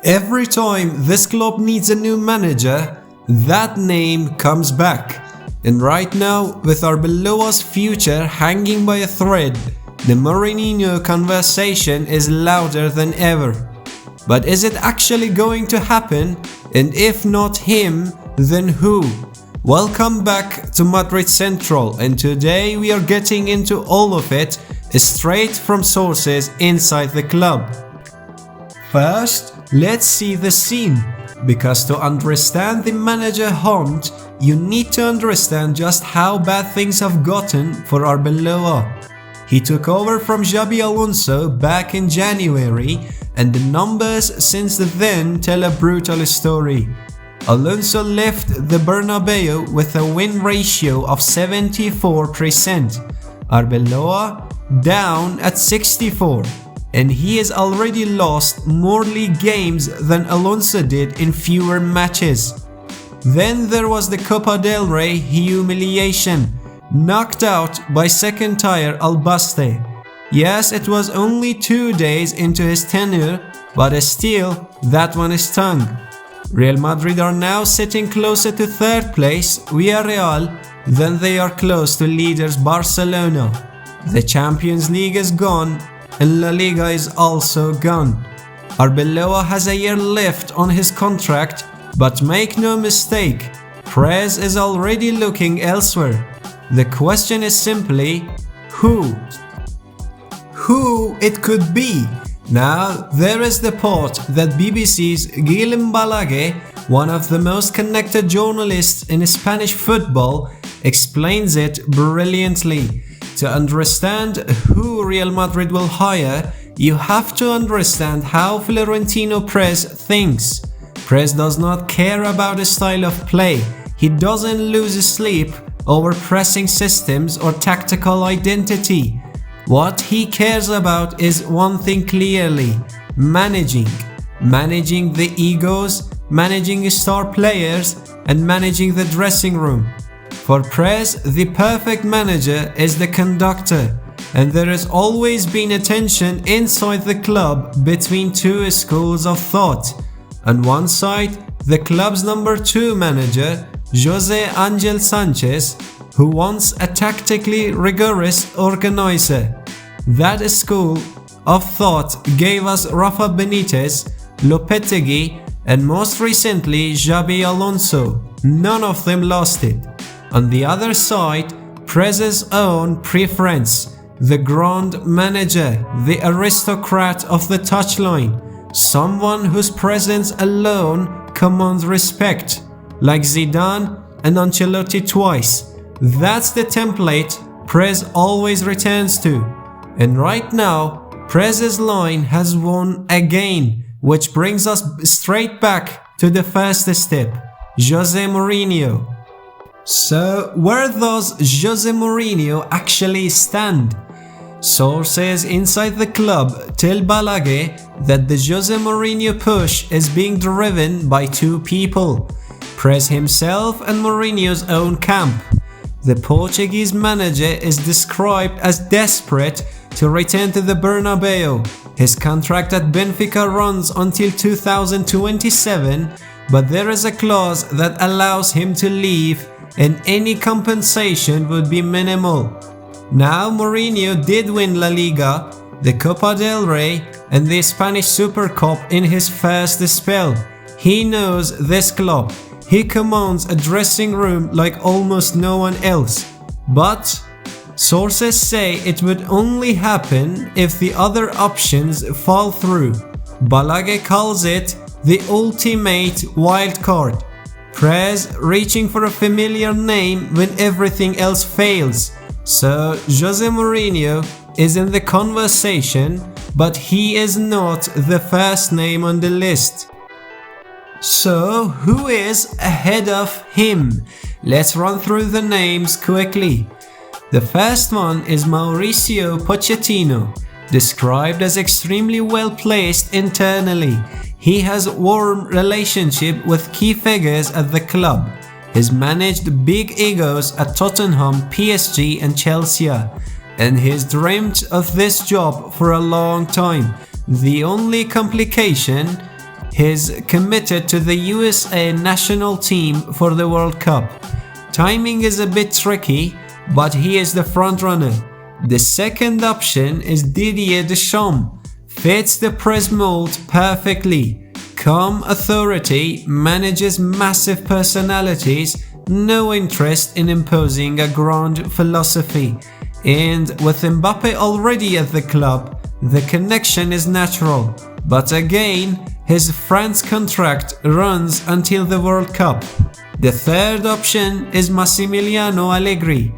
Every time this club needs a new manager, that name comes back. And right now, with Arbeloa's future hanging by a thread, the Mourinho conversation is louder than ever. But is it actually going to happen? And if not him, then who? Welcome back to Madrid Central, and today we are getting into all of it straight from sources inside the club. First, let's see the scene, because to understand the manager hunt, you need to understand just how bad things have gotten for Arbeloa. He took over from Xabi Alonso back in January, and the numbers since then tell a brutal story. Alonso left the Bernabeu with a win ratio of 74%, Arbeloa down at 64%, and he has already lost more league games than Alonso did in fewer matches. Then there was the Copa del Rey humiliation, knocked out by second tier Albacete. Yes, it was only 2 days into his tenure, but still, that one stung. Real Madrid are now sitting closer to third place, Villarreal, than they are close to leaders Barcelona. The Champions League is gone, and La Liga is also gone. Arbeloa has a year left on his contract, but make no mistake, Perez is already looking elsewhere. The question is simply, who? Who it could be? Now, there is the part that BBC's Guillem Balaguer, one of the most connected journalists in Spanish football, explains it brilliantly. To understand who Real Madrid will hire, you have to understand how Florentino Perez thinks. Perez does not care about his style of play. He doesn't lose sleep over pressing systems or tactical identity. What he cares about is one thing clearly: managing the egos, managing star players, and managing the dressing room. For Perez, the perfect manager is the conductor, and there has always been a tension inside the club between two schools of thought. On one side, the club's number 2 manager, Jose Angel Sanchez, who wants a tactically rigorous organizer. That school of thought gave us Rafa Benitez, Lopetegui, and most recently Xabi Alonso. None of them lasted. On the other side, Perez's own preference, the grand manager, the aristocrat of the touchline, someone whose presence alone commands respect, like Zidane and Ancelotti twice. That's the template Perez always returns to. And right now, Perez's line has won again, which brings us straight back to the first step, Jose Mourinho. So, where does Jose Mourinho actually stand? Sources inside the club tell Balaguer that the Jose Mourinho push is being driven by 2 people, Perez himself and Mourinho's own camp. The Portuguese manager is described as desperate to return to the Bernabeu. His contract at Benfica runs until 2027, but there is a clause that allows him to leave, and any compensation would be minimal. Now, Mourinho did win La Liga, the Copa del Rey, and the Spanish Super Cup in his first spell. He knows this club. He commands a dressing room like almost no one else. But sources say it would only happen if the other options fall through. Balaguer calls it the ultimate wildcard. Perez reaching for a familiar name when everything else fails. So Jose Mourinho is in the conversation, but he is not the first name on the list. So who is ahead of him? Let's run through the names quickly. The first one is Mauricio Pochettino, described as extremely well placed internally. He has a warm relationship with key figures at the club. He's managed big egos at Tottenham, PSG and Chelsea, and he's dreamt of this job for a long time. The only complication he's committed to the USA national team for the World Cup. Timing is a bit tricky, but he is the frontrunner. The second option is Didier Deschamps. Fits the Perez mold perfectly. Calm authority, manages massive personalities, no interest in imposing a grand philosophy. And with Mbappe already at the club, the connection is natural. But again, his France contract runs until the World Cup. The third option is Massimiliano Allegri.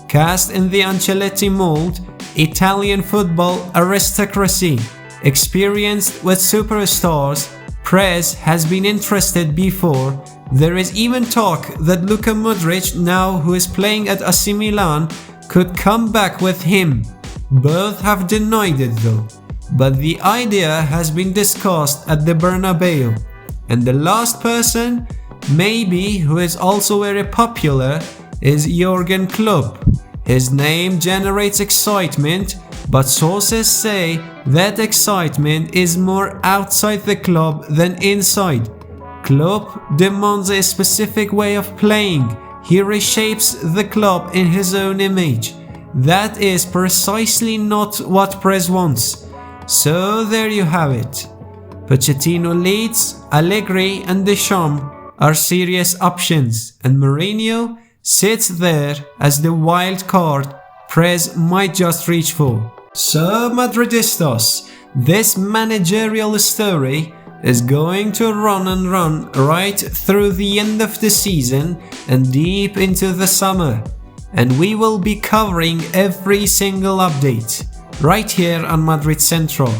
Cast in the Ancelotti mold, Italian football aristocracy, experienced with superstars, Perez has been interested before. There is even talk that Luka Modric, now who is playing at AC Milan, could come back with him. Both have denied it though. But the idea has been discussed at the Bernabeu. And the last person, maybe, who is also very popular, is Jurgen Klopp. His name generates excitement, but sources say that excitement is more outside the club than inside. Klopp demands a specific way of playing. He reshapes the club in his own image. That is precisely not what Perez wants. So there you have it. Pochettino leads, Allegri and Deschamps are serious options, and Mourinho sits there as the wild card Perez might just reach for. So Madridistas, this managerial story is going to run and run right through the end of the season and deep into the summer. And we will be covering every single update right here on Madrid Central.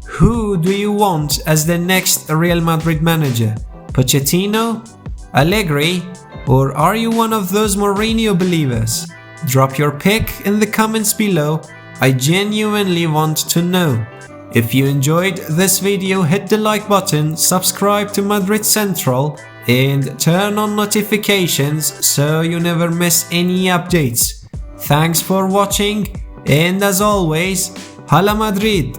Who do you want as the next Real Madrid manager? Pochettino? Allegri? Or are you one of those Mourinho believers? Drop your pick in the comments below. I genuinely want to know. If you enjoyed this video, hit the like button, subscribe to Madrid Central, and turn on notifications so you never miss any updates. Thanks for watching, and as always, Hala Madrid!